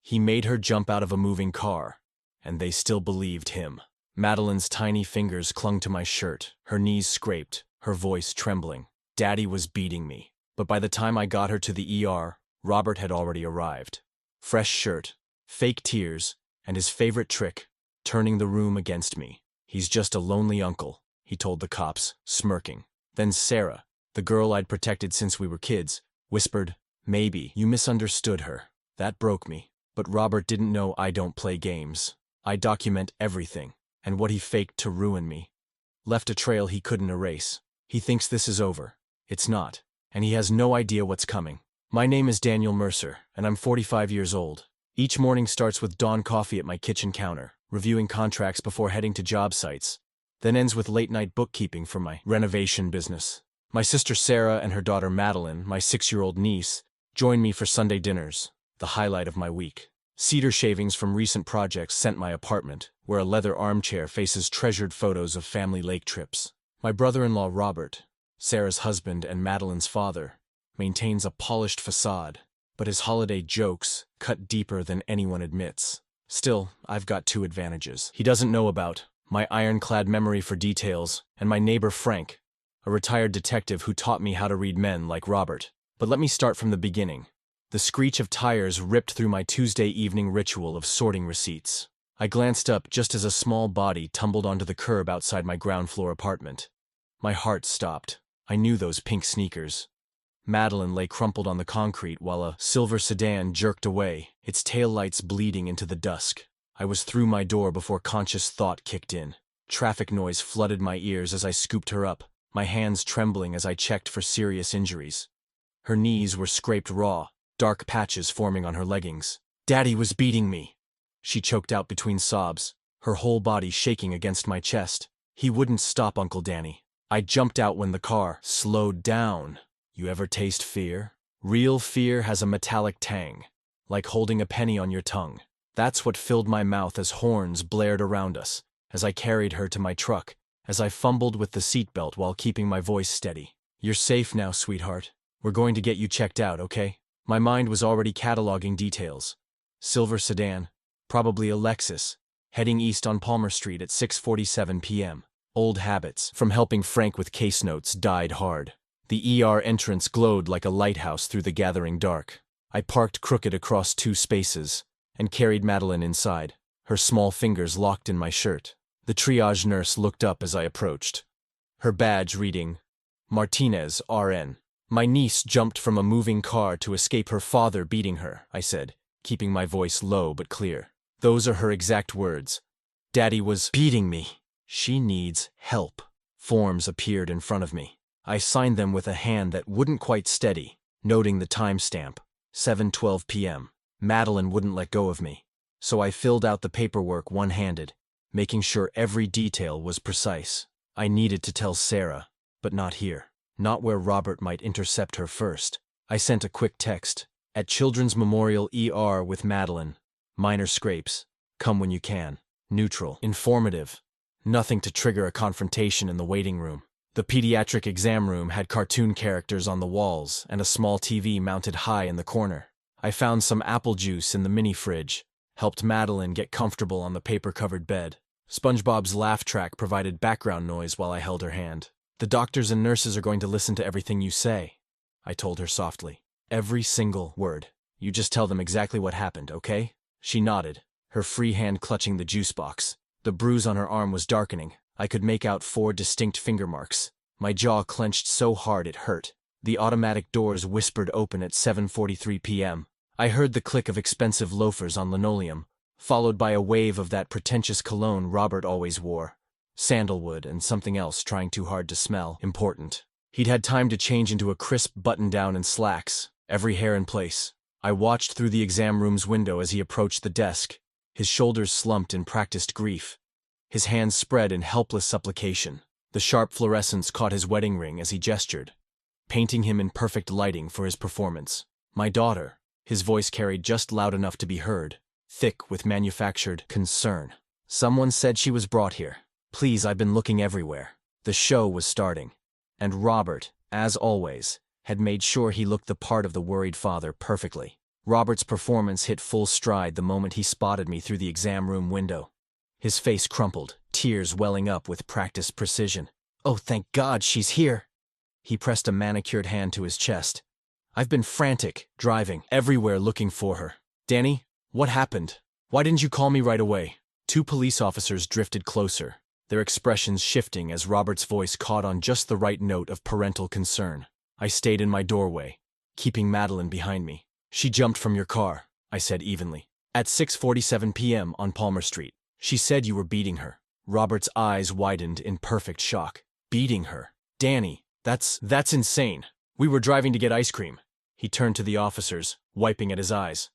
He made her jump out of a moving car, and they still believed him. Madeline's tiny fingers clung to my shirt, her knees scraped, her voice trembling. Daddy was beating me, but by the time I got her to the ER, Robert had already arrived. Fresh shirt, fake tears, and his favorite trick, turning the room against me. "He's just a lonely uncle," he told the cops, smirking. Then Sarah, the girl I'd protected since we were kids, whispered, "Maybe you misunderstood her." That broke me, but Robert didn't know I don't play games. I document everything, and what he faked to ruin me. Left a trail he couldn't erase. He thinks this is over. It's not, and he has no idea what's coming. My name is Daniel Mercer, and I'm 45 years old. Each morning starts with dawn coffee at my kitchen counter, reviewing contracts before heading to job sites, then ends with late-night bookkeeping for my renovation business. My sister Sarah and her daughter Madeline, my 6-year-old niece, join me for Sunday dinners, the highlight of my week. Cedar shavings from recent projects scent my apartment, where a leather armchair faces treasured photos of family lake trips. My brother-in-law Robert, Sarah's husband and Madeline's father, maintains a polished facade, but his holiday jokes cut deeper than anyone admits. Still, I've got 2 advantages he doesn't know about: my ironclad memory for details, and my neighbor Frank, a retired detective who taught me how to read men like Robert. But let me start from the beginning. The screech of tires ripped through my Tuesday evening ritual of sorting receipts. I glanced up just as a small body tumbled onto the curb outside my ground-floor apartment. My heart stopped. I knew those pink sneakers. Madeline lay crumpled on the concrete while a silver sedan jerked away, its taillights bleeding into the dusk. I was through my door before conscious thought kicked in. Traffic noise flooded my ears as I scooped her up, my hands trembling as I checked for serious injuries. Her knees were scraped raw, dark patches forming on her leggings. "Daddy was beating me," she choked out between sobs, her whole body shaking against my chest. "He wouldn't stop, Uncle Danny." I jumped out when the car slowed down. You ever taste fear? Real fear has a metallic tang, like holding a penny on your tongue. That's what filled my mouth as horns blared around us, as I carried her to my truck, as I fumbled with the seatbelt while keeping my voice steady. "You're safe now, sweetheart. We're going to get you checked out, okay?" My mind was already cataloging details. Silver sedan, probably a Lexus, heading east on Palmer Street at 6:47 p.m. Old habits, from helping Frank with case notes, died hard. The ER entrance glowed like a lighthouse through the gathering dark. I parked crooked across 2 spaces and carried Madeline inside, her small fingers locked in my shirt. The triage nurse looked up as I approached, her badge reading, "Martinez, RN." My niece jumped from a moving car to escape her father beating her, I said, keeping my voice low but clear. Those are her exact words. "Daddy was beating me. She needs help." Forms appeared in front of me. I signed them with a hand that wouldn't quite steady, noting the timestamp, 7:12 p.m. Madeline wouldn't let go of me, so I filled out the paperwork one-handed, making sure every detail was precise. I needed to tell Sarah, but not here. Not where Robert might intercept her first. I sent a quick text. "At Children's Memorial ER with Madeline. Minor scrapes. Come when you can." Neutral. Informative. Nothing to trigger a confrontation in the waiting room. The pediatric exam room had cartoon characters on the walls and a small TV mounted high in the corner. I found some apple juice in the mini fridge, helped Madeline get comfortable on the paper-covered bed. SpongeBob's laugh track provided background noise while I held her hand. "The doctors and nurses are going to listen to everything you say," I told her softly. "Every single word. You just tell them exactly what happened, okay?" She nodded, her free hand clutching the juice box. The bruise on her arm was darkening. I could make out 4 distinct finger marks. My jaw clenched so hard it hurt. The automatic doors whispered open at 7:43 p.m. I heard the click of expensive loafers on linoleum, followed by a wave of that pretentious cologne Robert always wore. Sandalwood and something else trying too hard to smell important. He'd had time to change into a crisp button-down and slacks, every hair in place. I watched through the exam room's window as he approached the desk, his shoulders slumped in practiced grief, his hands spread in helpless supplication. The sharp fluorescence caught his wedding ring as he gestured, painting him in perfect lighting for his performance. "My daughter," his voice carried just loud enough to be heard, thick with manufactured concern. "Someone said she was brought here. Please, I've been looking everywhere." The show was starting, and Robert, as always, had made sure he looked the part of the worried father perfectly. Robert's performance hit full stride the moment he spotted me through the exam room window. His face crumpled, tears welling up with practiced precision. "Oh, thank God she's here!" He pressed a manicured hand to his chest. "I've been frantic, driving everywhere looking for her. Danny, what happened? Why didn't you call me right away?" Two police officers drifted closer, their expressions shifting as Robert's voice caught on just the right note of parental concern. I stayed in my doorway, keeping Madeline behind me. "She jumped from your car," I said evenly. "At 6:47 p.m. on Palmer Street. She said you were beating her." Robert's eyes widened in perfect shock. "Beating her? Danny, that's insane. We were driving to get ice cream." He turned to the officers, wiping at his eyes.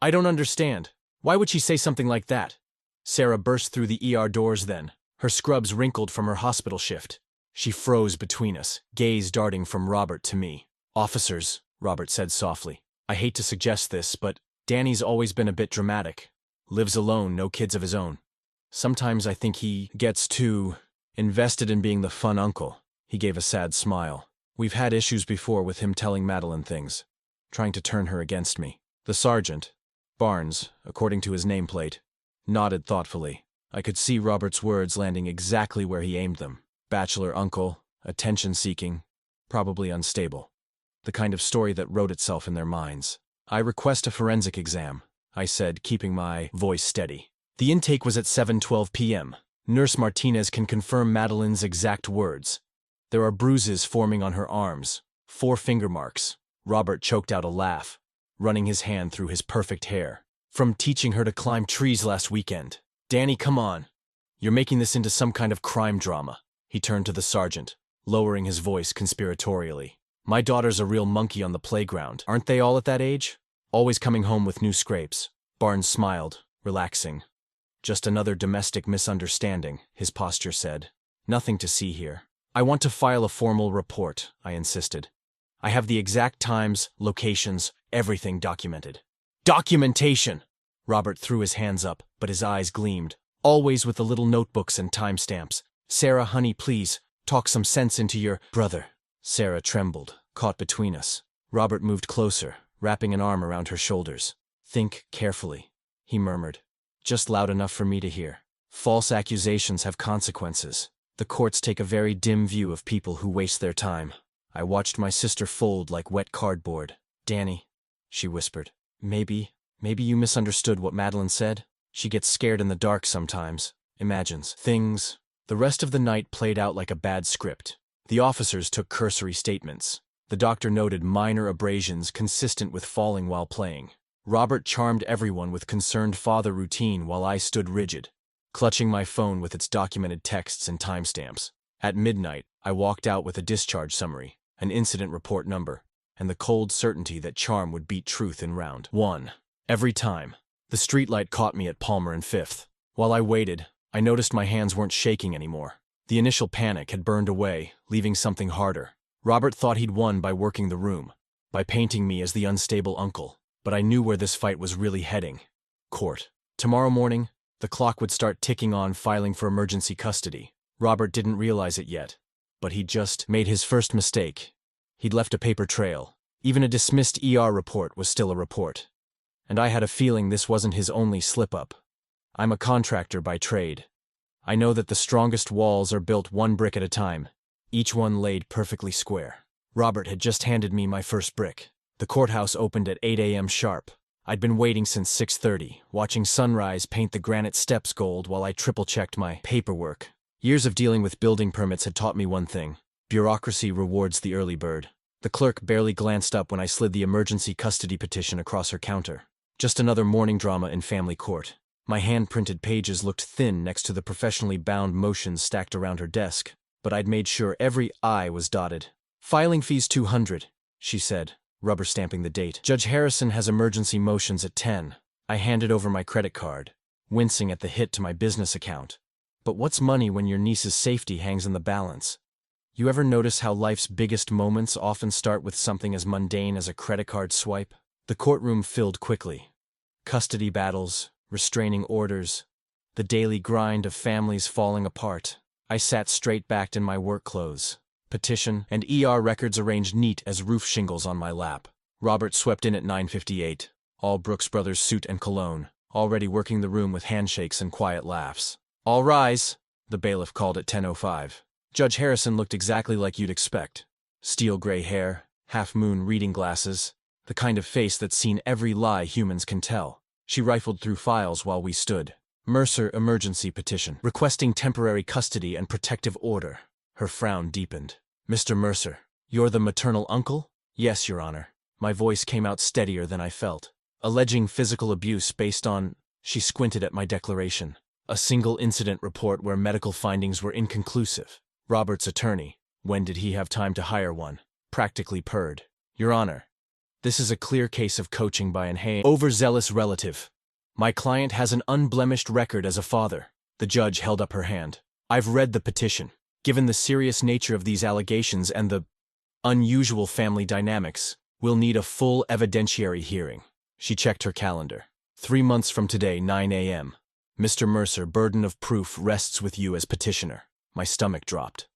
"I don't understand. Why would she say something like that?" Sarah burst through the ER doors then, her scrubs wrinkled from her hospital shift. She froze between us, gaze darting from Robert to me. "Officers," Robert said softly, "I hate to suggest this, but Danny's always been a bit dramatic. Lives alone, no kids of his own. Sometimes I think he gets too invested in being the fun uncle." He gave a sad smile. "We've had issues before with him telling Madeline things, trying to turn her against me." The sergeant, Barnes, according to his nameplate, nodded thoughtfully. I could see Robert's words landing exactly where he aimed them. Bachelor uncle, attention-seeking, probably unstable. The kind of story that wrote itself in their minds. "I request a forensic exam," I said, keeping my voice steady. "The intake was at 7:12 p.m. Nurse Martinez can confirm Madeline's exact words. There are bruises forming on her arms, 4 finger marks." Robert choked out a laugh, running his hand through his perfect hair. "From teaching her to climb trees last weekend." "Danny, come on. You're making this into some kind of crime drama." He turned to the sergeant, lowering his voice conspiratorially. "My daughter's a real monkey on the playground. Aren't they all at that age? Always coming home with new scrapes." Barnes smiled, relaxing. "Just another domestic misunderstanding," his posture said. "Nothing to see here." "I want to file a formal report," I insisted. "I have the exact times, locations, everything documented." "Documentation!" Robert threw his hands up, but his eyes gleamed, always with the little notebooks and timestamps. "Sarah, honey, please, talk some sense into your brother." Sarah trembled, caught between us. Robert moved closer, wrapping an arm around her shoulders. "Think carefully," he murmured, just loud enough for me to hear. "False accusations have consequences. The courts take a very dim view of people who waste their time." I watched my sister fold like wet cardboard. "Danny," she whispered, maybe you misunderstood what Madeline said. She gets scared in the dark sometimes, imagines things." The rest of the night played out like a bad script. The officers took cursory statements. The doctor noted minor abrasions consistent with falling while playing. Robert charmed everyone with concerned father routine while I stood rigid, clutching my phone with its documented texts and timestamps. At midnight, I walked out with a discharge summary, an incident report number, and the cold certainty that charm would beat truth in round 1. Every time. The streetlight caught me at Palmer and 5th. While I waited, I noticed my hands weren't shaking anymore. The initial panic had burned away, leaving something harder. Robert thought he'd won by working the room, by painting me as the unstable uncle. But I knew where this fight was really heading. Court. Tomorrow morning, the clock would start ticking on filing for emergency custody. Robert didn't realize it yet, but he'd just made his first mistake. He'd left a paper trail. Even a dismissed ER report was still a report. And I had a feeling this wasn't his only slip-up. I'm a contractor by trade. I know that the strongest walls are built one brick at a time, each one laid perfectly square. Robert had just handed me my first brick. The courthouse opened at 8 a.m. sharp. I'd been waiting since 6:30, watching sunrise paint the granite steps gold while I triple-checked my paperwork. Years of dealing with building permits had taught me one thing: bureaucracy rewards the early bird. The clerk barely glanced up when I slid the emergency custody petition across her counter. Just another morning drama in family court. My hand-printed pages looked thin next to the professionally bound motions stacked around her desk, but I'd made sure every I was dotted. "Filing fees $200, she said, rubber-stamping the date. "Judge Harrison has emergency motions at 10. I handed over my credit card, wincing at the hit to my business account. But what's money when your niece's safety hangs in the balance? You ever notice how life's biggest moments often start with something as mundane as a credit card swipe? The courtroom filled quickly. Custody battles, restraining orders, the daily grind of families falling apart. I sat straight-backed in my work clothes, petition and ER records arranged neat as roof shingles on my lap. Robert swept in at 9:58. all Brooks Brothers suit and cologne, already working the room with handshakes and quiet laughs. "All rise," the bailiff called at 10:05. Judge Harrison looked exactly like you'd expect. Steel gray hair, half-moon reading glasses, the kind of face that's seen every lie humans can tell. She rifled through files while we stood. Mercer emergency petition, requesting temporary custody and protective order. Her frown deepened. "Mr. Mercer, you're the maternal uncle?" "Yes, Your Honor." My voice came out steadier than I felt. "Alleging physical abuse based on—" She squinted at my declaration. "A single incident report where medical findings were inconclusive." Robert's attorney, when did he have time to hire one, practically purred. "Your Honor, this is a clear case of coaching by an overzealous relative. My client has an unblemished record as a father." The judge held up her hand. "I've read the petition. Given the serious nature of these allegations and the unusual family dynamics, we'll need a full evidentiary hearing." She checked her calendar. 3 months from today, 9 a.m. Mr. Mercer, burden of proof rests with you as petitioner." My stomach dropped.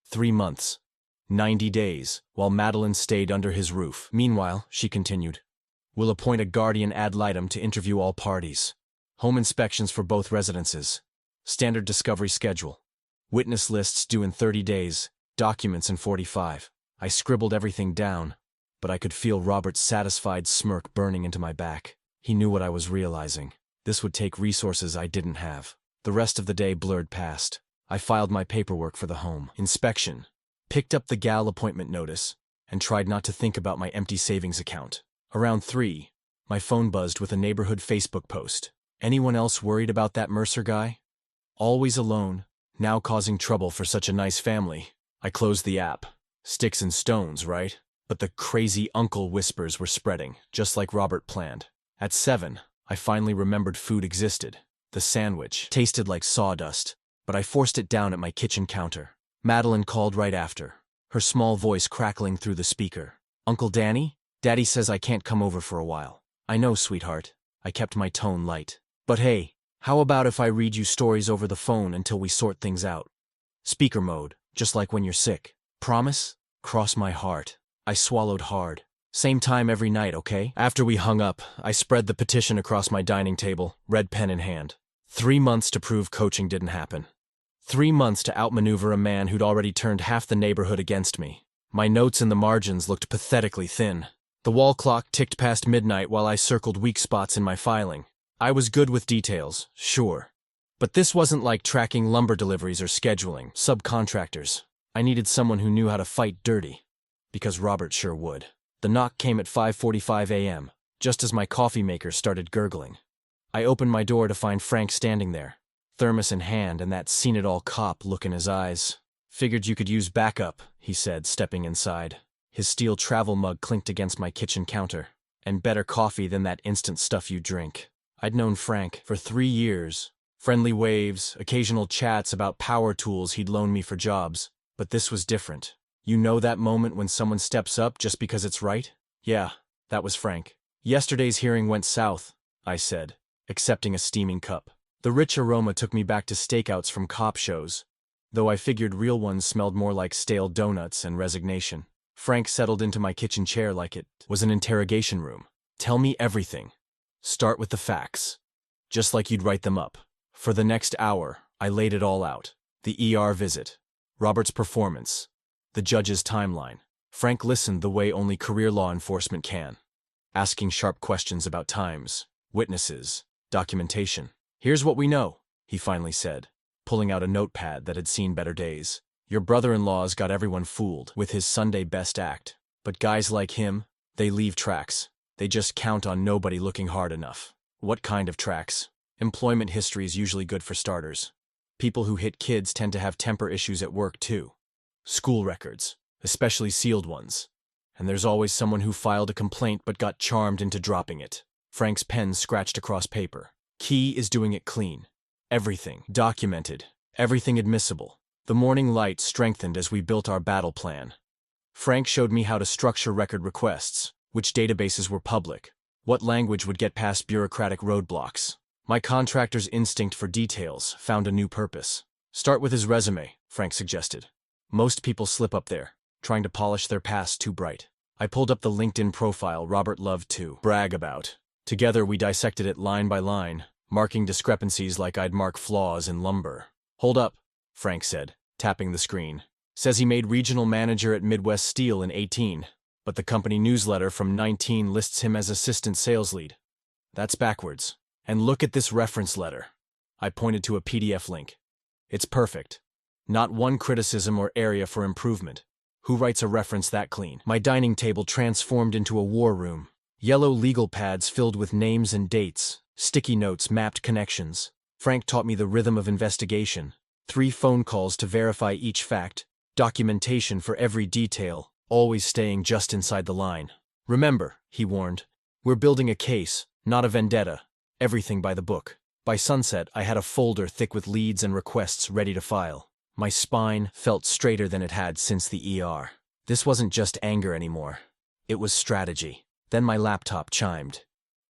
3 months. 90 days, while Madeline stayed under his roof. "Meanwhile," she continued, "we'll appoint a guardian ad litem to interview all parties. Home inspections for both residences. Standard discovery schedule. Witness lists due in 30 days, documents in 45. I scribbled everything down, but I could feel Robert's satisfied smirk burning into my back. He knew what I was realizing. This would take resources I didn't have. The rest of the day blurred past. I filed my paperwork for the home inspection, picked up the gal appointment notice, and tried not to think about my empty savings account. Around 3, my phone buzzed with a neighborhood Facebook post. "Anyone else worried about that Mercer guy? Always alone, now causing trouble for such a nice family." I closed the app. Sticks and stones, right? But the crazy uncle whispers were spreading, just like Robert planned. At 7, I finally remembered food existed. The sandwich tasted like sawdust, but I forced it down at my kitchen counter. Madeline called right after, her small voice crackling through the speaker. "Uncle Danny? Daddy says I can't come over for a while." "I know, sweetheart." I kept my tone light. "But hey, how about if I read you stories over the phone until we sort things out? Speaker mode, just like when you're sick. Promise?" Cross my heart. I swallowed hard. "Same time every night, okay?" After we hung up, I spread the petition across my dining table, red pen in hand. 3 months to prove coaching didn't happen. 3 months to outmaneuver a man who'd already turned half the neighborhood against me. My notes in the margins looked pathetically thin. The wall clock ticked past midnight while I circled weak spots in my filing. I was good with details, sure. But this wasn't like tracking lumber deliveries or scheduling subcontractors. I needed someone who knew how to fight dirty. Because Robert sure would. The knock came at 5:45 a.m., just as my coffee maker started gurgling. I opened my door to find Frank standing there, thermos in hand and that seen-it-all cop look in his eyes. "Figured you could use backup," he said, stepping inside. His steel travel mug clinked against my kitchen counter. "And better coffee than that instant stuff you drink." I'd known Frank for 3 years. Friendly waves, occasional chats about power tools he'd loaned me for jobs. But this was different. You know that moment when someone steps up just because it's right? Yeah, that was Frank. "Yesterday's hearing went south," I said, accepting a steaming cup. The rich aroma took me back to stakeouts from cop shows, though I figured real ones smelled more like stale donuts and resignation. Frank settled into my kitchen chair like it was an interrogation room. "Tell me everything. Start with the facts, just like you'd write them up." For the next hour, I laid it all out. The ER visit, Robert's performance, the judge's timeline. Frank listened the way only career law enforcement can, asking sharp questions about times, witnesses, documentation. "Here's what we know," he finally said, pulling out a notepad that had seen better days. "Your brother-in-law's got everyone fooled with his Sunday best act. But guys like him, they leave tracks. They just count on nobody looking hard enough." "What kind of tracks?" "Employment history is usually good for starters. People who hit kids tend to have temper issues at work too. School records, especially sealed ones. And there's always someone who filed a complaint but got charmed into dropping it." Frank's pen scratched across paper. "Key is doing it clean. Everything documented, everything admissible." The morning light strengthened as we built our battle plan. Frank showed me how to structure record requests, which databases were public, what language would get past bureaucratic roadblocks. My contractor's instinct for details found a new purpose. "Start with his resume," Frank suggested. "Most people slip up there, trying to polish their past too bright." I pulled up the LinkedIn profile Robert loved to brag about. Together we dissected it line by line, marking discrepancies like I'd mark flaws in lumber. "Hold up," Frank said, tapping the screen. "Says he made regional manager at Midwest Steel in 18, but the company newsletter from 19 lists him as assistant sales lead. That's backwards. And look at this reference letter." I pointed to a PDF link. "It's perfect. Not one criticism or area for improvement. Who writes a reference that clean?" My dining table transformed into a war room. Yellow legal pads filled with names and dates, sticky notes mapped connections. Frank taught me the rhythm of investigation. 3 phone calls to verify each fact, documentation for every detail, always staying just inside the line. "Remember," he warned, "we're building a case, not a vendetta. Everything by the book." By sunset, I had a folder thick with leads and requests ready to file. My spine felt straighter than it had since the ER. This wasn't just anger anymore. It was strategy. Then my laptop chimed.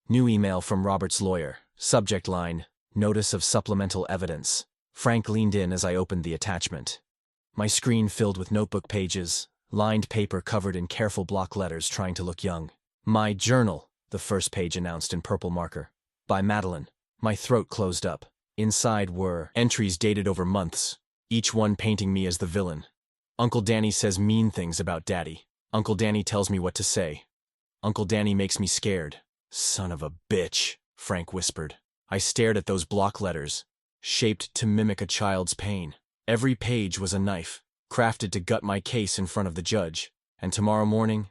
New email from Robert's lawyer. Subject line, "Notice of supplemental evidence." Frank leaned in as I opened the attachment. My screen filled with notebook pages, lined paper covered in careful block letters trying to look young. "My journal," the first page announced in purple marker. "By Madeline." My throat closed up. Inside were entries dated over months, each one painting me as the villain. "Uncle Danny says mean things about Daddy. Uncle Danny tells me what to say. Uncle Danny makes me scared." "Son of a bitch," Frank whispered. I stared at those block letters, shaped to mimic a child's pain. Every page was a knife, crafted to gut my case in front of the judge. And tomorrow morning,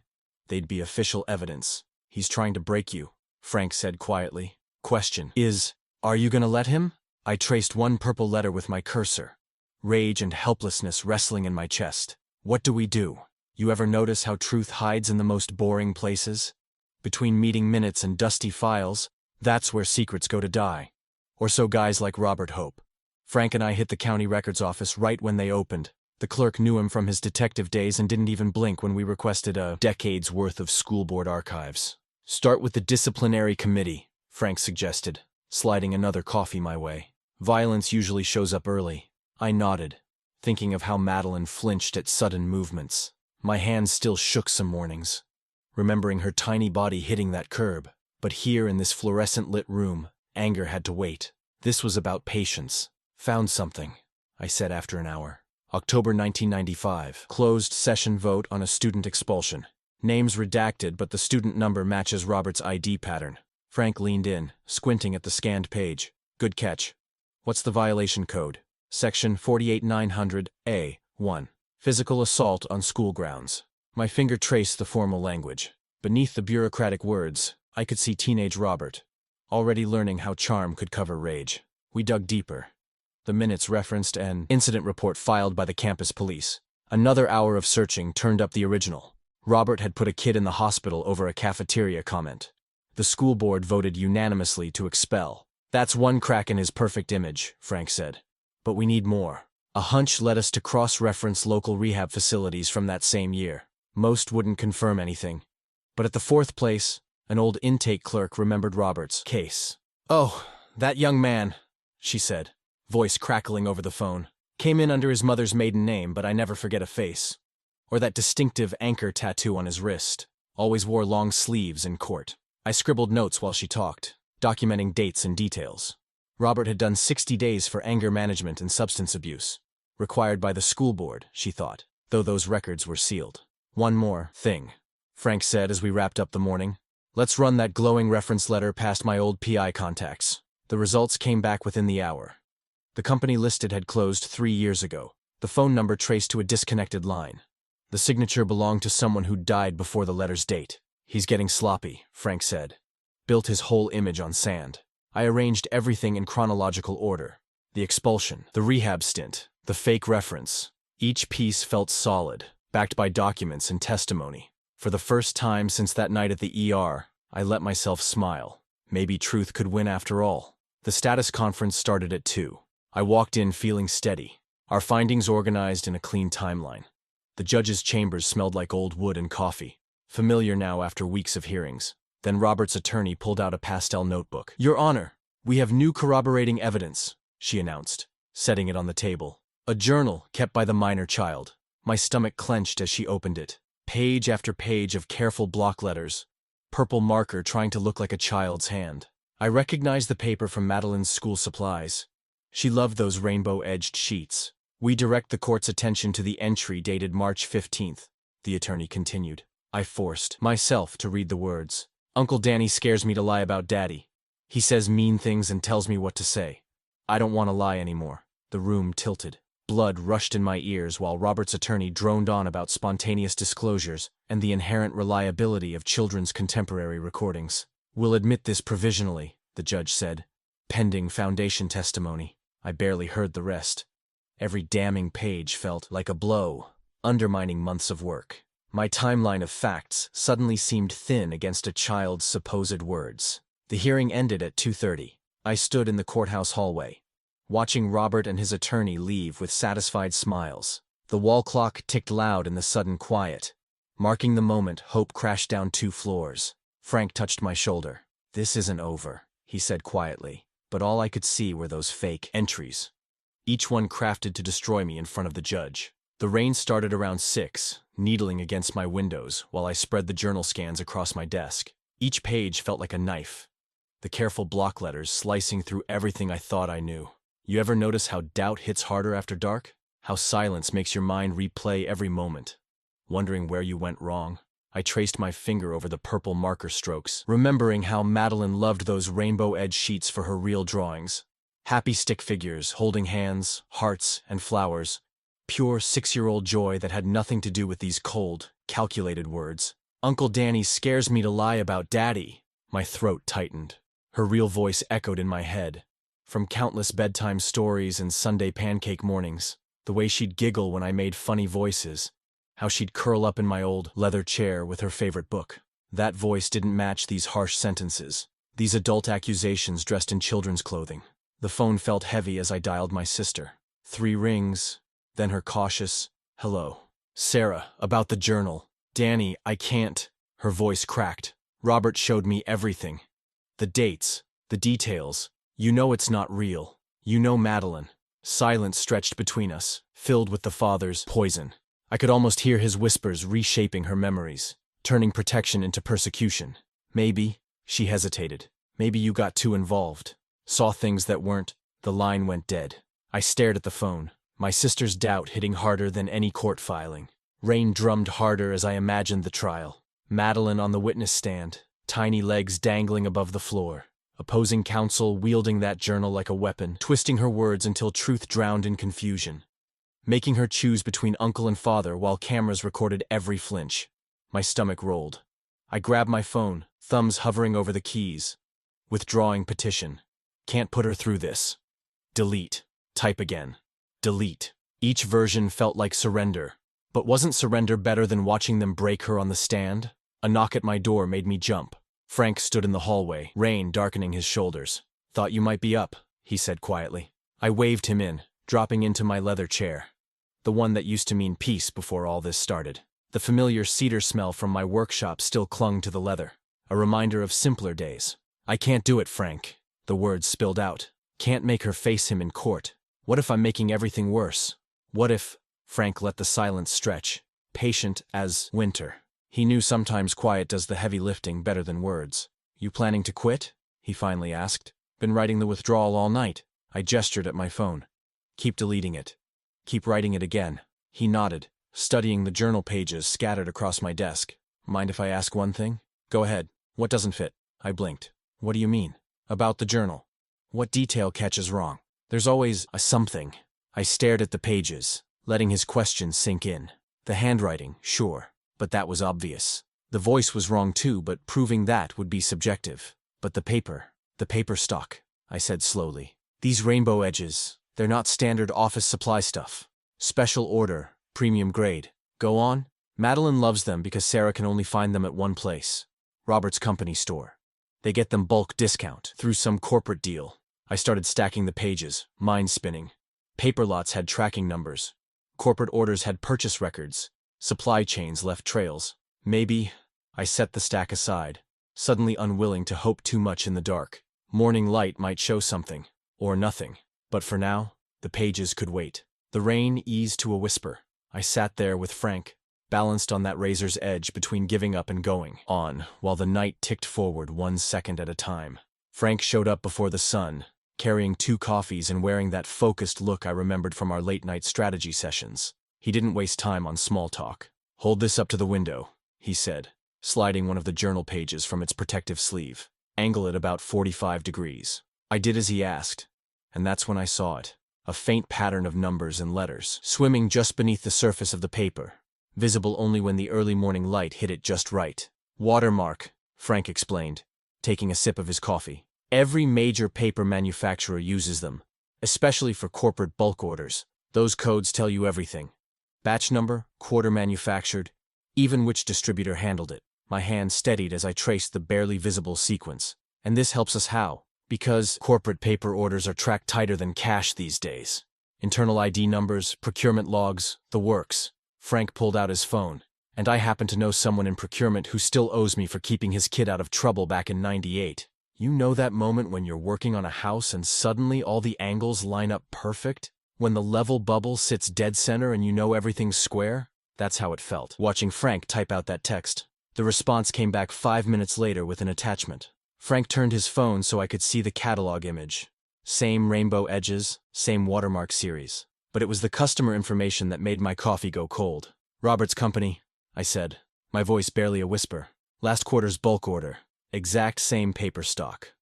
they'd be official evidence. "He's trying to break you," Frank said quietly. Question is, are you gonna let him? I traced one purple letter with my cursor. Rage and helplessness wrestling in my chest. What do we do? You ever notice how truth hides in the most boring places? Between meeting minutes and dusty files, that's where secrets go to die. Or so guys like Robert hope. Frank and I hit the county records office right when they opened. The clerk knew him from his detective days and didn't even blink when we requested a decade's worth of school board archives. "Start with the disciplinary committee," Frank suggested, sliding another coffee my way. "Violence usually shows up early." I nodded, thinking of how Madeline flinched at sudden movements. My hands still shook some mornings, remembering her tiny body hitting that curb. But here in this fluorescent-lit room, anger had to wait. This was about patience. "Found something," I said after an hour. October 1995. Closed session vote on a student expulsion. Names redacted, but the student number matches Robert's ID pattern. Frank leaned in, squinting at the scanned page. "Good catch. What's the violation code?" Section 48900A1. Physical assault on school grounds. My finger traced the formal language. Beneath the bureaucratic words, I could see teenage Robert, already learning how charm could cover rage. We dug deeper. The minutes referenced an incident report filed by the campus police. Another hour of searching turned up the original. Robert had put a kid in the hospital over a cafeteria comment. The school board voted unanimously to expel. "That's one crack in his perfect image," Frank said. "But we need more." A hunch led us to cross-reference local rehab facilities from that same year. Most wouldn't confirm anything. But at the 4th place, an old intake clerk remembered Robert's case. "Oh, that young man," she said, voice crackling over the phone. "Came in under his mother's maiden name, but I never forget a face. Or that distinctive anchor tattoo on his wrist. Always wore long sleeves in court." I scribbled notes while she talked, documenting dates and details. Robert had done 60 days for anger management and substance abuse. Required by the school board, she thought, though those records were sealed. "One more thing," Frank said as we wrapped up the morning. "Let's run that glowing reference letter past my old PI contacts." The results came back within the hour. The company listed had closed 3 years ago. The phone number traced to a disconnected line. The signature belonged to someone who died before the letter's date. "He's getting sloppy," Frank said. Built his whole image on sand. I arranged everything in chronological order. The expulsion, the rehab stint, the fake reference. Each piece felt solid, backed by documents and testimony. For the first time since that night at the ER, I let myself smile. Maybe truth could win after all. The status conference started at 2. I walked in feeling steady, our findings organized in a clean timeline. The judge's chambers smelled like old wood and coffee, familiar now after weeks of hearings. Then Robert's attorney pulled out a pastel notebook. "Your Honor, we have new corroborating evidence," she announced, setting it on the table. A journal kept by the minor child. My stomach clenched as she opened it. Page after page of careful block letters, purple marker trying to look like a child's hand. I recognized the paper from Madeline's school supplies. She loved those rainbow-edged sheets. We direct the court's attention to the entry dated March 15th, the attorney continued. I forced myself to read the words. Uncle Danny scares me to lie about Daddy. He says mean things and tells me what to say. I don't want to lie anymore. The room tilted. Blood rushed in my ears while Robert's attorney droned on about spontaneous disclosures and the inherent reliability of children's contemporary recordings. We'll admit this provisionally, the judge said. Pending foundation testimony. I barely heard the rest. Every damning page felt like a blow, undermining months of work. My timeline of facts suddenly seemed thin against a child's supposed words. The hearing ended at 2:30. I stood in the courthouse hallway, watching Robert and his attorney leave with satisfied smiles. The wall clock ticked loud in the sudden quiet. Marking the moment, hope crashed down 2 floors. Frank touched my shoulder. This isn't over, he said quietly, but all I could see were those fake entries. Each one crafted to destroy me in front of the judge. The rain started around 6, needling against my windows while I spread the journal scans across my desk. Each page felt like a knife, the careful block letters slicing through everything I thought I knew. You ever notice how doubt hits harder after dark? How silence makes your mind replay every moment, wondering where you went wrong? I traced my finger over the purple marker strokes, remembering how Madeline loved those rainbow-edged sheets for her real drawings. Happy stick figures, holding hands, hearts, and flowers. Pure 6-year-old joy that had nothing to do with these cold, calculated words. Uncle Danny scares me to lie about Daddy. My throat tightened. Her real voice echoed in my head. From countless bedtime stories and Sunday pancake mornings, the way she'd giggle when I made funny voices, how she'd curl up in my old leather chair with her favorite book. That voice didn't match these harsh sentences, these adult accusations dressed in children's clothing. The phone felt heavy as I dialed my sister. 3 rings, then her cautious, "Hello. Sarah, about the journal. Danny, I can't." Her voice cracked. Robert showed me everything. The dates, the details. You know it's not real. You know Madeline. Silence stretched between us, filled with the father's poison. I could almost hear his whispers reshaping her memories, turning protection into persecution. Maybe, she hesitated. Maybe you got too involved. Saw things that weren't. The line went dead. I stared at the phone, my sister's doubt hitting harder than any court filing. Rain drummed harder as I imagined the trial. Madeline on the witness stand, tiny legs dangling above the floor. Opposing counsel wielding that journal like a weapon, twisting her words until truth drowned in confusion. Making her choose between uncle and father while cameras recorded every flinch. My stomach rolled. I grabbed my phone, thumbs hovering over the keys. Withdrawing petition. Can't put her through this. Delete. Type again. Delete. Each version felt like surrender. But wasn't surrender better than watching them break her on the stand? A knock at my door made me jump. Frank stood in the hallway, rain darkening his shoulders. "Thought you might be up," he said quietly. I waved him in, dropping into my leather chair. The one that used to mean peace before all this started. The familiar cedar smell from my workshop still clung to the leather, a reminder of simpler days. "I can't do it, Frank." The words spilled out. "Can't make her face him in court. What if I'm making everything worse? What if—" Frank let the silence stretch, patient as winter. He knew sometimes quiet does the heavy lifting better than words. "You planning to quit?" he finally asked. "Been writing the withdrawal all night." I gestured at my phone. "Keep deleting it. Keep writing it again." He nodded, studying the journal pages scattered across my desk. "Mind if I ask one thing?" "Go ahead. What doesn't fit?" I blinked. "What do you mean?" "About the journal. What detail catches wrong? There's always a something." I stared at the pages, letting his question sink in. The handwriting, sure, but that was obvious. The voice was wrong too, but proving that would be subjective. But the paper stock, I said slowly. "These rainbow edges, they're not standard office supply stuff. Special order, premium grade. Go on?" "Madeline loves them because Sarah can only find them at one place. Robert's company store. They get them bulk discount through some corporate deal." I started stacking the pages, mind spinning. Paper lots had tracking numbers. Corporate orders had purchase records. Supply chains left trails. Maybe. I set the stack aside, suddenly unwilling to hope too much in the dark. Morning light might show something, or nothing. But for now, the pages could wait. The rain eased to a whisper. I sat there with Frank, balanced on that razor's edge between giving up and going on, while the night ticked forward 1 second at a time. Frank showed up before the sun, carrying 2 coffees and wearing that focused look I remembered from our late-night strategy sessions. He didn't waste time on small talk. "Hold this up to the window," he said, sliding one of the journal pages from its protective sleeve. "Angle it about 45 degrees. I did as he asked, and that's when I saw it. A faint pattern of numbers and letters, swimming just beneath the surface of the paper, visible only when the early morning light hit it just right. "Watermark," Frank explained, taking a sip of his coffee. "Every major paper manufacturer uses them, especially for corporate bulk orders. Those codes tell you everything. Batch number, quarter manufactured, even which distributor handled it." My hand steadied as I traced the barely visible sequence. "And this helps us how? Because corporate paper orders are tracked tighter than cash these days. Internal ID numbers, procurement logs, the works." Frank pulled out his phone. "And I happen to know someone in procurement who still owes me for keeping his kid out of trouble back in '98. You know that moment when you're working on a house and suddenly all the angles line up perfect? When the level bubble sits dead center and you know everything's square? That's how it felt, watching Frank type out that text. The response came back 5 minutes later with an attachment. Frank turned his phone so I could see the catalog image. Same rainbow edges, same watermark series. But it was the customer information that made my coffee go cold. "Robert's company," I said, my voice barely a whisper. "Last quarter's bulk order. Exact same paper stock."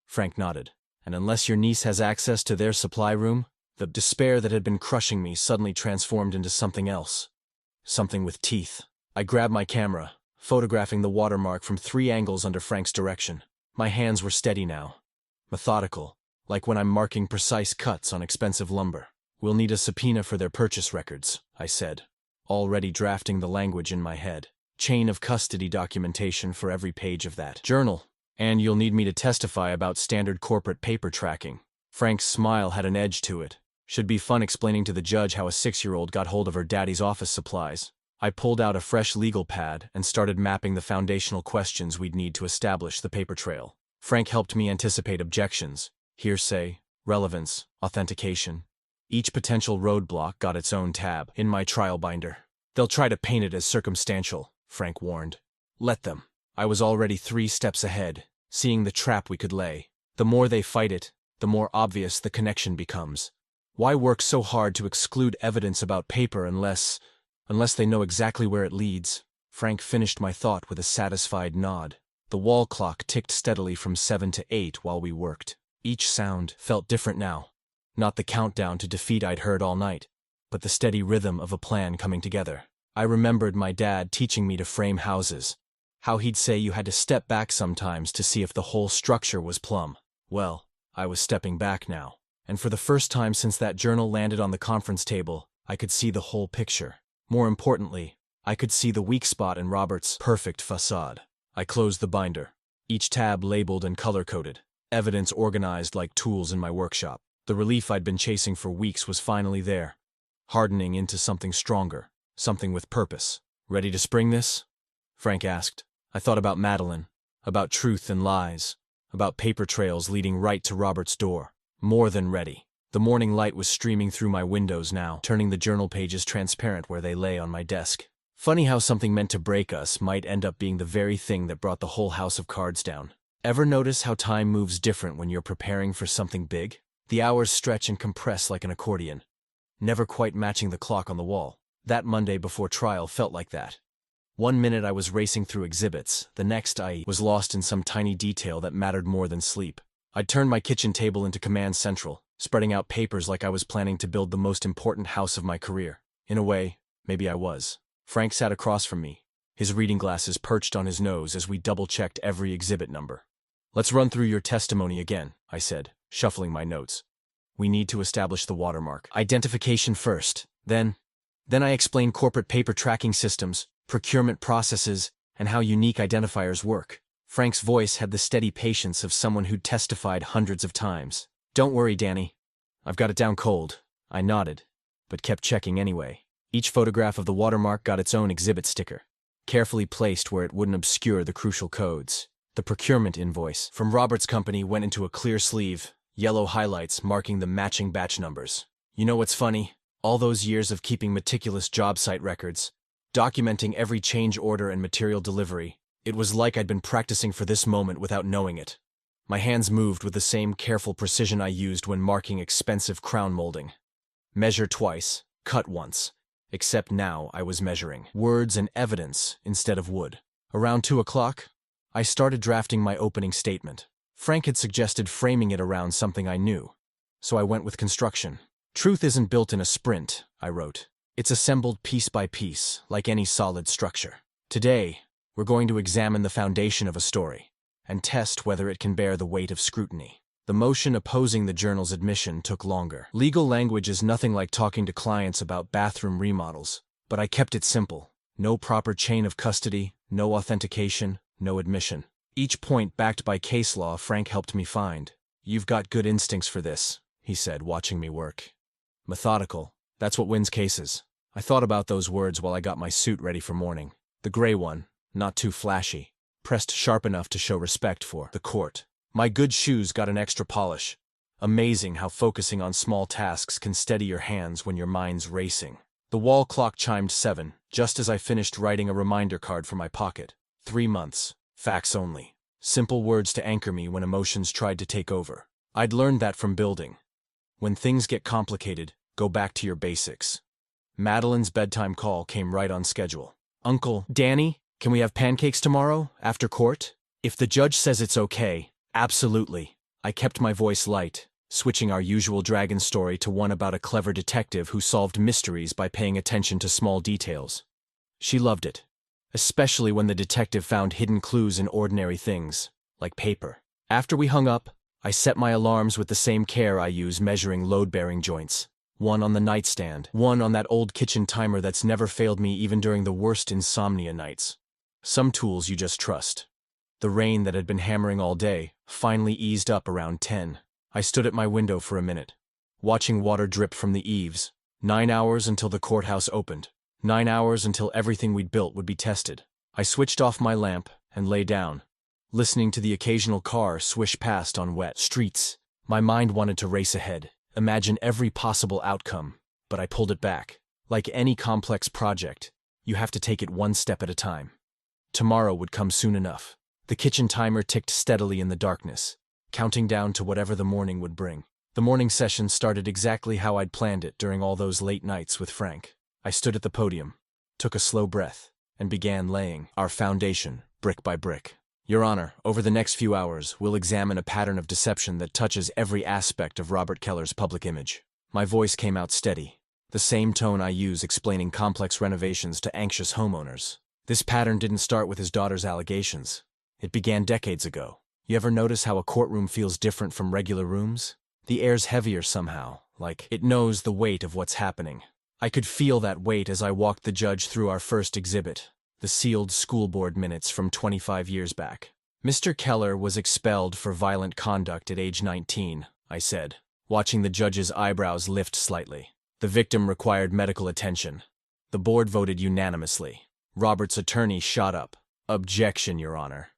Frank nodded. "And unless your niece has access to their supply room?" The despair that had been crushing me suddenly transformed into something else. Something with teeth. I grabbed my camera, photographing the watermark from 3 angles under Frank's direction. My hands were steady now, methodical, like when I'm marking precise cuts on expensive lumber. "We'll need a subpoena for their purchase records," I said, already drafting the language in my head. "Chain of custody documentation for every page of that journal. And you'll need me to testify about standard corporate paper tracking." Frank's smile had an edge to it. "Should be fun explaining to the judge how a 6-year-old got hold of her daddy's office supplies." I pulled out a fresh legal pad and started mapping the foundational questions we'd need to establish the paper trail. Frank helped me anticipate objections: hearsay, relevance, authentication. Each potential roadblock got its own tab in my trial binder. "They'll try to paint it as circumstantial," Frank warned. "Let them." I was already 3 steps ahead, seeing the trap we could lay. The more they fight it, the more obvious the connection becomes. Why work so hard to exclude evidence about paper unless they know exactly where it leads? Frank finished my thought with a satisfied nod. The wall clock ticked steadily from 7 to 8 while we worked. Each sound felt different now. Not the countdown to defeat I'd heard all night, but the steady rhythm of a plan coming together. I remembered my dad teaching me to frame houses, how he'd say you had to step back sometimes to see if the whole structure was plumb. Well, I was stepping back now, and for the first time since that journal landed on the conference table, I could see the whole picture. More importantly, I could see the weak spot in Robert's perfect facade. I closed the binder, each tab labeled and color-coded, evidence organized like tools in my workshop. The relief I'd been chasing for weeks was finally there, hardening into something stronger, something with purpose. "Ready to spring this?" Frank asked. I thought about Madeline, about truth and lies, about paper trails leading right to Robert's door. More than ready. The morning light was streaming through my windows now, turning the journal pages transparent where they lay on my desk. Funny how something meant to break us might end up being the very thing that brought the whole house of cards down. Ever notice how time moves different when you're preparing for something big? The hours stretch and compress like an accordion, never quite matching the clock on the wall. That Monday before trial felt like that. 1 minute I was racing through exhibits, the next I was lost in some tiny detail that mattered more than sleep. I'd turned my kitchen table into command central, spreading out papers like I was planning to build the most important house of my career. In a way, maybe I was. Frank sat across from me, his reading glasses perched on his nose as we double-checked every exhibit number. "Let's run through your testimony again," I said, shuffling my notes. "We need to establish the watermark. Identification first, then I explained corporate paper tracking systems, procurement processes, and how unique identifiers work." Frank's voice had the steady patience of someone who'd testified hundreds of times. "Don't worry, Danny. I've got it down cold." I nodded, but kept checking anyway. Each photograph of the watermark got its own exhibit sticker, carefully placed where it wouldn't obscure the crucial codes. The procurement invoice from Robert's company went into a clear sleeve, yellow highlights marking the matching batch numbers. You know what's funny? All those years of keeping meticulous job site records, documenting every change order and material delivery. It was like I'd been practicing for this moment without knowing it. My hands moved with the same careful precision I used when marking expensive crown molding. Measure twice, cut once. Except now I was measuring words and evidence instead of wood. Around 2 o'clock, I started drafting my opening statement. Frank had suggested framing it around something I knew, so I went with construction. Truth isn't built in a sprint, I wrote. It's assembled piece by piece, like any solid structure. Today, we're going to examine the foundation of a story and test whether it can bear the weight of scrutiny. The motion opposing the journal's admission took longer. Legal language is nothing like talking to clients about bathroom remodels, but I kept it simple. No proper chain of custody, no authentication, no admission. Each point backed by case law Frank helped me find. "You've got good instincts for this," he said, watching me work. "Methodical. That's what wins cases." I thought about those words while I got my suit ready for morning. The gray one, not too flashy, pressed sharp enough to show respect for the court. My good shoes got an extra polish. Amazing how focusing on small tasks can steady your hands when your mind's racing. The wall clock chimed 7, just as I finished writing a reminder card for my pocket. 3 months. Facts only. Simple words to anchor me when emotions tried to take over. I'd learned that from building. When things get complicated, go back to your basics. Madeline's bedtime call came right on schedule. "Uncle, Danny, can we have pancakes tomorrow, after court?" "If the judge says it's okay, absolutely." I kept my voice light, switching our usual dragon story to one about a clever detective who solved mysteries by paying attention to small details. She loved it, especially when the detective found hidden clues in ordinary things, like paper. After we hung up, I set my alarms with the same care I use measuring load-bearing joints. One on the nightstand, one on that old kitchen timer that's never failed me even during the worst insomnia nights. Some tools you just trust. The rain that had been hammering all day finally eased up around 10. I stood at my window for a minute, watching water drip from the eaves. 9 hours until the courthouse opened. 9 hours until everything we'd built would be tested. I switched off my lamp and lay down, listening to the occasional car swish past on wet streets. My mind wanted to race ahead, imagine every possible outcome, but I pulled it back. Like any complex project, you have to take it one step at a time. Tomorrow would come soon enough. The kitchen timer ticked steadily in the darkness, counting down to whatever the morning would bring. The morning session started exactly how I'd planned it during all those late nights with Frank. I stood at the podium, took a slow breath, and began laying our foundation, brick by brick. "Your Honor, over the next few hours, we'll examine a pattern of deception that touches every aspect of Robert Keller's public image." My voice came out steady, the same tone I use explaining complex renovations to anxious homeowners. This pattern didn't start with his daughter's allegations. It began decades ago. You ever notice how a courtroom feels different from regular rooms? The air's heavier somehow, like it knows the weight of what's happening. I could feel that weight as I walked the judge through our first exhibit, the sealed school board minutes from 25 years back. "Mr. Keller was expelled for violent conduct at age 19, I said, watching the judge's eyebrows lift slightly. "The victim required medical attention." The board voted unanimously. Robert's attorney shot up. "Objection, Your Honor.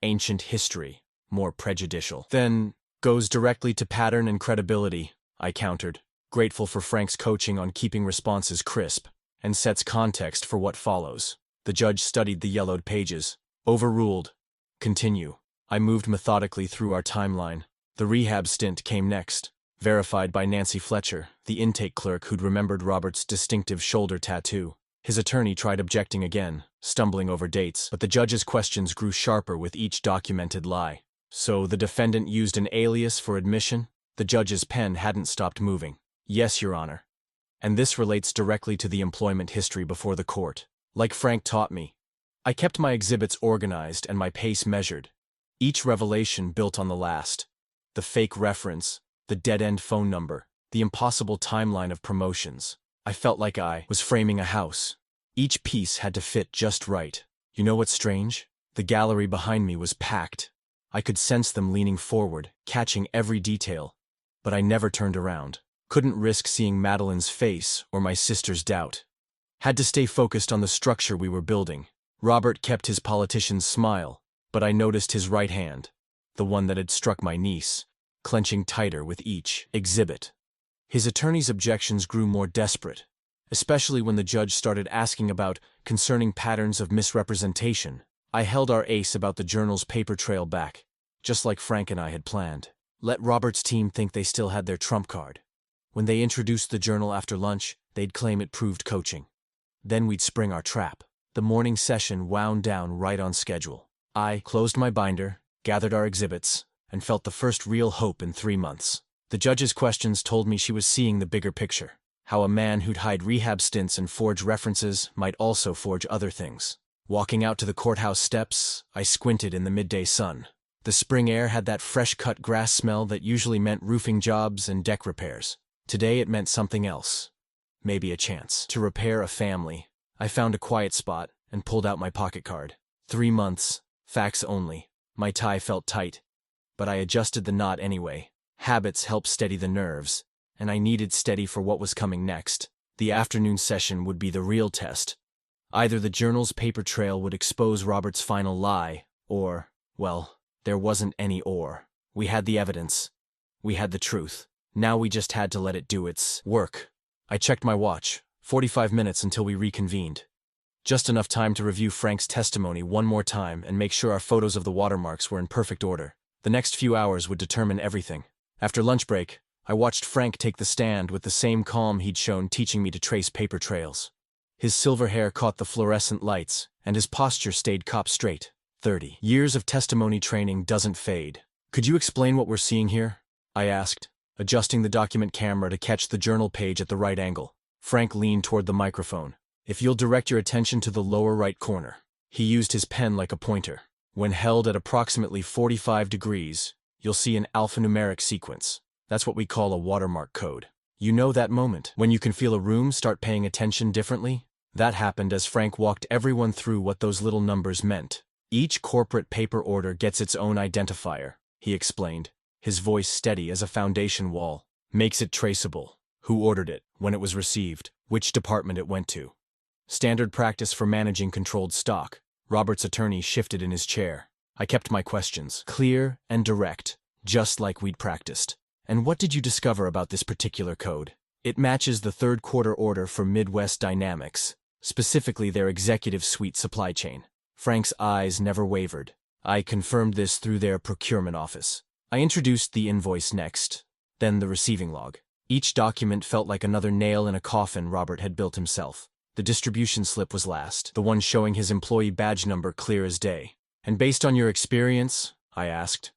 Ancient history, more prejudicial." "Then goes directly to pattern and credibility," I countered, grateful for Frank's coaching on keeping responses crisp, "and sets context for what follows." The judge studied the yellowed pages. "Overruled. Continue." I moved methodically through our timeline. The rehab stint came next, verified by Nancy Fletcher, the intake clerk who'd remembered Robert's distinctive shoulder tattoo. His attorney tried objecting again, stumbling over dates, but the judge's questions grew sharper with each documented lie. "So the defendant used an alias for admission?" The judge's pen hadn't stopped moving. "Yes, Your Honor. And this relates directly to the employment history before the court. Like Frank taught me, I kept my exhibits organized and my pace measured. Each revelation built on the last. The fake reference, the dead-end phone number, the impossible timeline of promotions. I felt like I was framing a house. Each piece had to fit just right. You know what's strange? The gallery behind me was packed. I could sense them leaning forward, catching every detail. But I never turned around. Couldn't risk seeing Madeline's face or my sister's doubt. Had to stay focused on the structure we were building. Robert kept his politician's smile, but I noticed his right hand, the one that had struck my niece, clenching tighter with each exhibit. His attorney's objections grew more desperate. especially when the judge started asking about concerning patterns of misrepresentation. I held our ace about the journal's paper trail back, just like Frank and I had planned. Let Robert's team think they still had their trump card. When they introduced the journal after lunch, they'd claim it proved coaching. Then we'd spring our trap. The morning session wound down right on schedule. I closed my binder, gathered our exhibits, and felt the first real hope in 3 months. The judge's questions told me she was seeing the bigger picture, how a man who'd hide rehab stints and forge references might also forge other things. Walking out to the courthouse steps, I squinted in the midday sun. The spring air had that fresh-cut grass smell that usually meant roofing jobs and deck repairs. Today it meant something else. Maybe a chance to repair a family. I found a quiet spot and pulled out my pocket card. 3 months, facts only. My tie felt tight, but I adjusted the knot anyway. Habits help steady the nerves, and I needed steady for what was coming next. The afternoon session would be the real test. Either the journal's paper trail would expose Robert's final lie, or, well, there wasn't any or. We had the evidence. We had the truth. Now we just had to let it do its work. I checked my watch. 45 minutes until we reconvened. Just enough time to review Frank's testimony one more time and make sure our photos of the watermarks were in perfect order. The next few hours would determine everything. After lunch break, I watched Frank take the stand with the same calm he'd shown teaching me to trace paper trails. His silver hair caught the fluorescent lights, and his posture stayed cop straight. 30 years of testimony training doesn't fade. Could you explain what we're seeing here? I asked, adjusting the document camera to catch the journal page at the right angle. Frank leaned toward the microphone. If you'll direct your attention to the lower right corner. He used his pen like a pointer. When held at approximately 45 degrees, you'll see an alphanumeric sequence. That's what we call a watermark code. You know that moment when you can feel a room start paying attention differently? That happened as Frank walked everyone through what those little numbers meant. Each corporate paper order gets its own identifier, he explained, his voice steady as a foundation wall. Makes it traceable. Who ordered it, when it was received, which department it went to. Standard practice for managing controlled stock. Robert's attorney shifted in his chair. I kept my questions clear and direct, just like we'd practiced. And what did you discover about this particular code? It matches the third quarter order for Midwest Dynamics, specifically their executive suite supply chain. Frank's eyes never wavered. I confirmed this through their procurement office. I introduced the invoice next, then the receiving log. Each document felt like another nail in a coffin Robert had built himself. The distribution slip was last, the one showing his employee badge number clear as day. And based on your experience, I asked,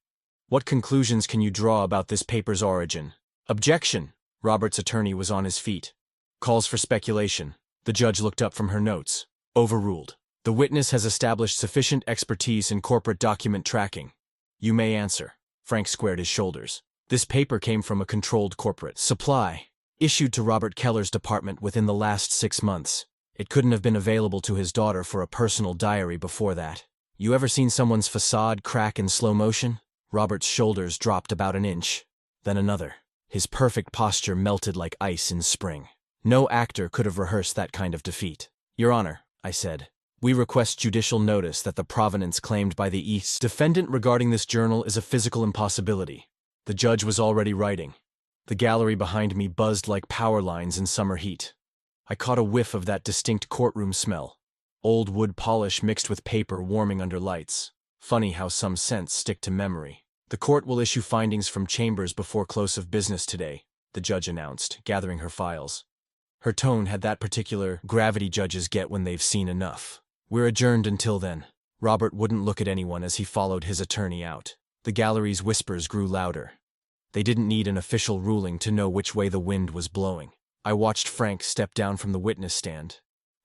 what conclusions can you draw about this paper's origin? Objection! Robert's attorney was on his feet. Calls for speculation. The judge looked up from her notes. Overruled. The witness has established sufficient expertise in corporate document tracking. You may answer. Frank squared his shoulders. This paper came from a controlled corporate supply, issued to Robert Keller's department within the last 6 months. It couldn't have been available to his daughter for a personal diary before that. You ever seen someone's facade crack in slow motion? Robert's shoulders dropped about an inch, then another. His perfect posture melted like ice in spring. No actor could have rehearsed that kind of defeat. Your Honor, I said, we request judicial notice that the provenance claimed by the East defendant regarding this journal is a physical impossibility. The judge was already writing. The gallery behind me buzzed like power lines in summer heat. I caught a whiff of that distinct courtroom smell. Old wood polish mixed with paper warming under lights. Funny how some scents stick to memory. The court will issue findings from chambers before close of business today, the judge announced, gathering her files. Her tone had that particular gravity judges get when they've seen enough. We're adjourned until then. Robert wouldn't look at anyone as he followed his attorney out. The gallery's whispers grew louder. They didn't need an official ruling to know which way the wind was blowing. I watched Frank step down from the witness stand,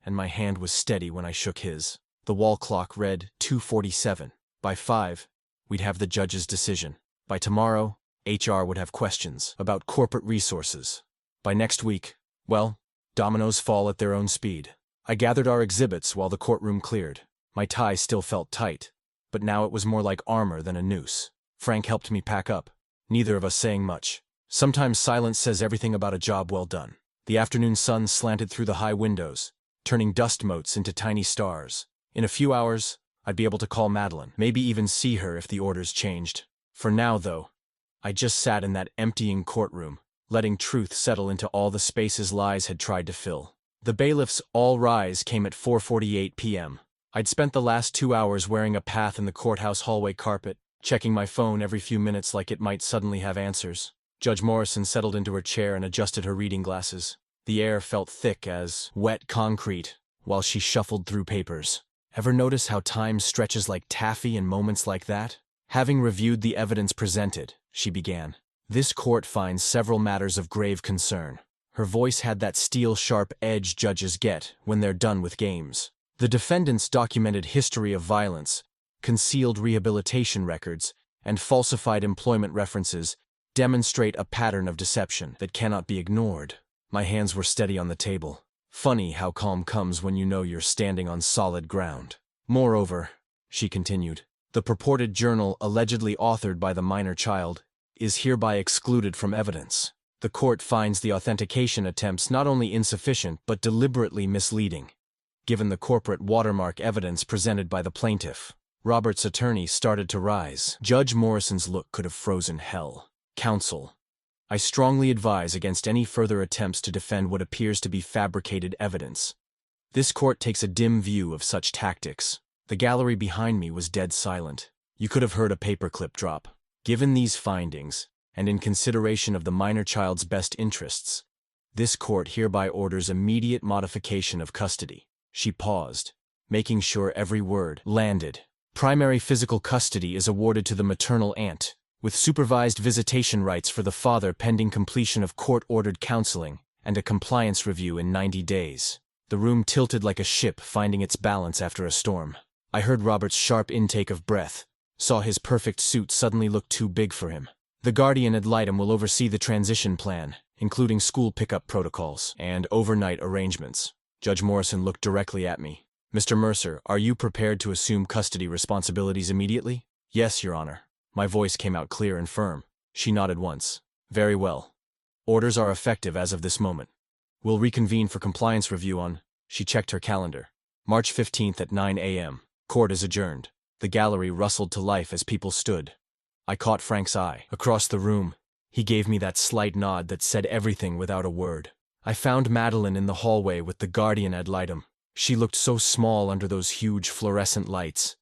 and my hand was steady when I shook his. The wall clock read 2:47. By 5, we'd have the judge's decision. By tomorrow, HR would have questions about corporate resources. By next week, well, dominoes fall at their own speed. I gathered our exhibits while the courtroom cleared. My tie still felt tight, but now it was more like armor than a noose. Frank helped me pack up, neither of us saying much. Sometimes silence says everything about a job well done. The afternoon sun slanted through the high windows, turning dust motes into tiny stars. In a few hours, I'd be able to call Madeline, maybe even see her if the orders changed. For now, though, I just sat in that emptying courtroom, letting truth settle into all the spaces lies had tried to fill. The bailiff's "all rise" came at 4:48 p.m. I'd spent the last 2 hours wearing a path in the courthouse hallway carpet, checking my phone every few minutes like it might suddenly have answers. Judge Morrison settled into her chair and adjusted her reading glasses. The air felt thick as wet concrete while she shuffled through papers. Ever notice how time stretches like taffy in moments like that? Having reviewed the evidence presented, she began. This court finds several matters of grave concern. Her voice had that steel-sharp edge judges get when they're done with games. The defendant's documented history of violence, concealed rehabilitation records, and falsified employment references demonstrate a pattern of deception that cannot be ignored. My hands were steady on the table. Funny how calm comes when you know you're standing on solid ground. Moreover, she continued, the purported journal allegedly authored by the minor child is hereby excluded from evidence. The court finds the authentication attempts not only insufficient but deliberately misleading, given the corporate watermark evidence presented by the plaintiff. Robert's attorney started to rise. Judge Morrison's look could have frozen hell. Counsel, I strongly advise against any further attempts to defend what appears to be fabricated evidence. This court takes a dim view of such tactics. The gallery behind me was dead silent. You could have heard a paperclip drop. Given these findings, and in consideration of the minor child's best interests, this court hereby orders immediate modification of custody. She paused, making sure every word landed. Primary physical custody is awarded to the maternal aunt, with supervised visitation rights for the father pending completion of court-ordered counseling and a compliance review in 90 days. The room tilted like a ship finding its balance after a storm. I heard Robert's sharp intake of breath, saw his perfect suit suddenly look too big for him. The guardian ad litem will oversee the transition plan, including school pickup protocols and overnight arrangements. Judge Morrison looked directly at me. Mr. Mercer, are you prepared to assume custody responsibilities immediately? Yes, Your Honor. My voice came out clear and firm. She nodded once. Very well. Orders are effective as of this moment. We'll reconvene for compliance review on... She checked her calendar. March 15th at 9 a.m. Court is adjourned. The gallery rustled to life as people stood. I caught Frank's eye. Across the room, he gave me that slight nod that said everything without a word. I found Madeline in the hallway with the guardian ad litem. She looked so small under those huge fluorescent lights,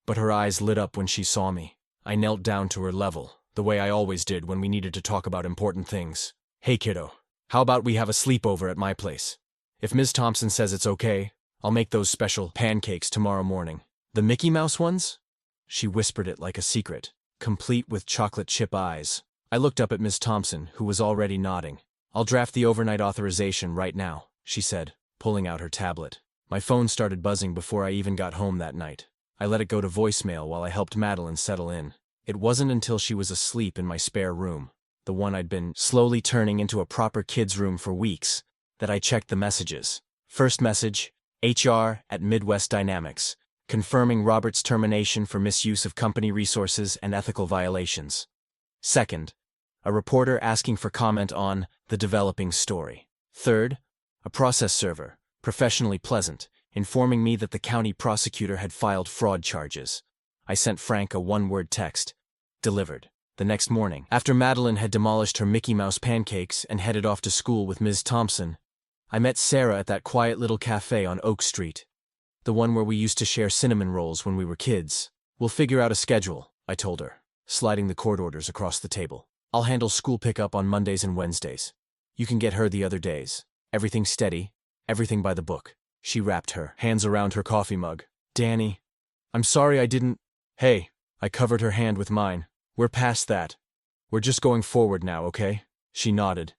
but her eyes lit up when she saw me. I knelt down to her level, the way I always did when we needed to talk about important things. Hey kiddo, how about we have a sleepover at my place? If Ms. Thompson says it's okay, I'll make those special pancakes tomorrow morning. The Mickey Mouse ones? She whispered it like a secret, complete with chocolate chip eyes. I looked up at Ms. Thompson, who was already nodding. I'll draft the overnight authorization right now, she said, pulling out her tablet. My phone started buzzing before I even got home that night. I let it go to voicemail while I helped Madeline settle in. It wasn't until she was asleep in my spare room, the one I'd been slowly turning into a proper kid's room for weeks, that I checked the messages. First message, HR at Midwest Dynamics, confirming Robert's termination for misuse of company resources and ethical violations. Second, a reporter asking for comment on the developing story. Third, a process server, professionally pleasant, informing me that the county prosecutor had filed fraud charges. I sent Frank a one-word text. Delivered. The next morning, after Madeline had demolished her Mickey Mouse pancakes and headed off to school with Ms. Thompson, I met Sarah at that quiet little cafe on Oak Street, the one where we used to share cinnamon rolls when we were kids. We'll figure out a schedule, I told her, sliding the court orders across the table. I'll handle school pickup on Mondays and Wednesdays. You can get her the other days. Everything steady, everything by the book. She wrapped her hands around her coffee mug. Danny, I'm sorry I didn't... Hey, I covered her hand with mine. We're past that. We're just going forward now, okay? She nodded,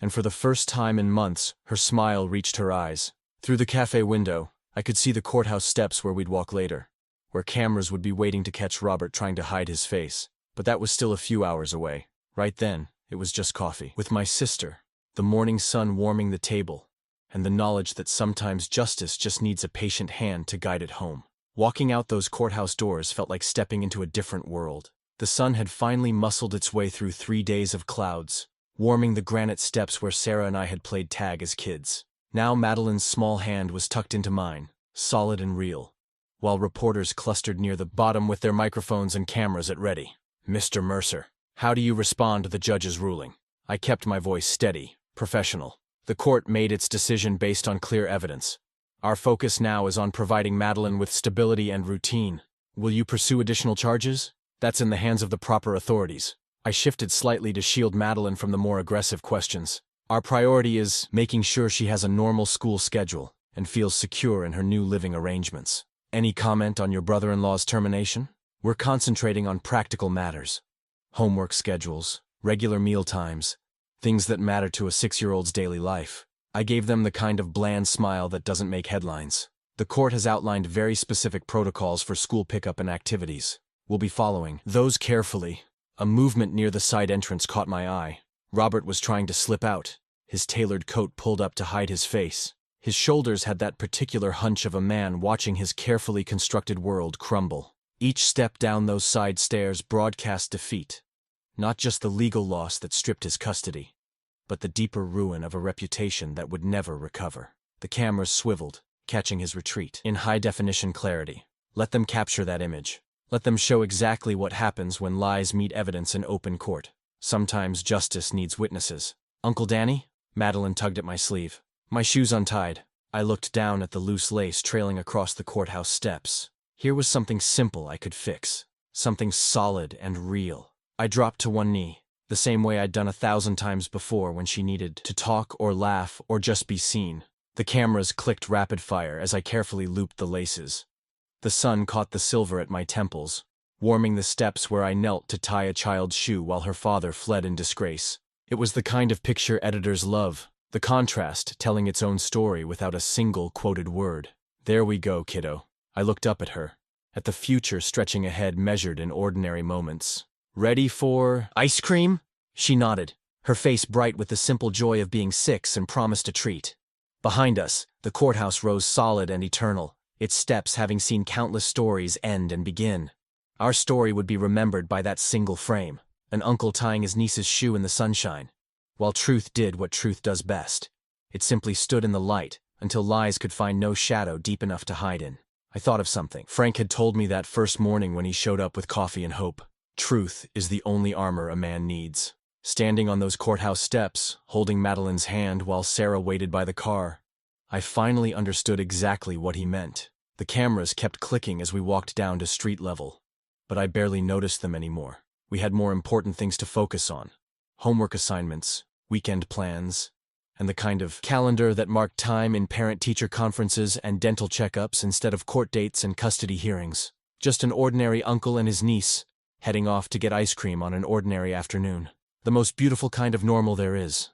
and for the first time in months, her smile reached her eyes. Through the cafe window, I could see the courthouse steps where we'd walk later, where cameras would be waiting to catch Robert trying to hide his face. But that was still a few hours away. Right then, it was just coffee. With my sister, the morning sun warming the table, and the knowledge that sometimes justice just needs a patient hand to guide it home. Walking out those courthouse doors felt like stepping into a different world. The sun had finally muscled its way through 3 days of clouds, warming the granite steps where Sarah and I had played tag as kids. Now Madeline's small hand was tucked into mine, solid and real, while reporters clustered near the bottom with their microphones and cameras at ready. Mr. Mercer, how do you respond to the judge's ruling? I kept my voice steady, professional. The court made its decision based on clear evidence. Our focus now is on providing Madeline with stability and routine. Will you pursue additional charges? That's in the hands of the proper authorities. I shifted slightly to shield Madeline from the more aggressive questions. Our priority is making sure she has a normal school schedule and feels secure in her new living arrangements. Any comment on your brother-in-law's termination? We're concentrating on practical matters. Homework schedules, regular meal times, things that matter to a 6-year-old's daily life. I gave them the kind of bland smile that doesn't make headlines. The court has outlined very specific protocols for school pickup and activities. We'll be following those carefully. A movement near the side entrance caught my eye. Robert was trying to slip out, his tailored coat pulled up to hide his face. His shoulders had that particular hunch of a man watching his carefully constructed world crumble. Each step down those side stairs broadcast defeat. Not just the legal loss that stripped his custody, but the deeper ruin of a reputation that would never recover. The cameras swiveled, catching his retreat in high-definition clarity. Let them capture that image. Let them show exactly what happens when lies meet evidence in open court. Sometimes justice needs witnesses. Uncle Danny? Madeline tugged at my sleeve. My shoes untied. I looked down at the loose lace trailing across the courthouse steps. Here was something simple I could fix. Something solid and real. I dropped to one knee, the same way I'd done 1,000 times before when she needed to talk or laugh or just be seen. The cameras clicked rapid fire as I carefully looped the laces. The sun caught the silver at my temples, warming the steps where I knelt to tie a child's shoe while her father fled in disgrace. It was the kind of picture editors love, the contrast telling its own story without a single quoted word. There we go, kiddo. I looked up at her, at the future stretching ahead measured in ordinary moments. Ready for ice cream? She nodded, her face bright with the simple joy of being 6 and promised a treat. Behind us, the courthouse rose solid and eternal, its steps having seen countless stories end and begin. Our story would be remembered by that single frame, an uncle tying his niece's shoe in the sunshine. While truth did what truth does best, it simply stood in the light until lies could find no shadow deep enough to hide in. I thought of something Frank had told me that first morning when he showed up with coffee and hope. Truth is the only armor a man needs. Standing on those courthouse steps, holding Madeline's hand while Sarah waited by the car, I finally understood exactly what he meant. The cameras kept clicking as we walked down to street level, but I barely noticed them anymore. We had more important things to focus on. Homework assignments, weekend plans, and the kind of calendar that marked time in parent-teacher conferences and dental checkups instead of court dates and custody hearings. Just an ordinary uncle and his niece, heading off to get ice cream on an ordinary afternoon. The most beautiful kind of normal there is.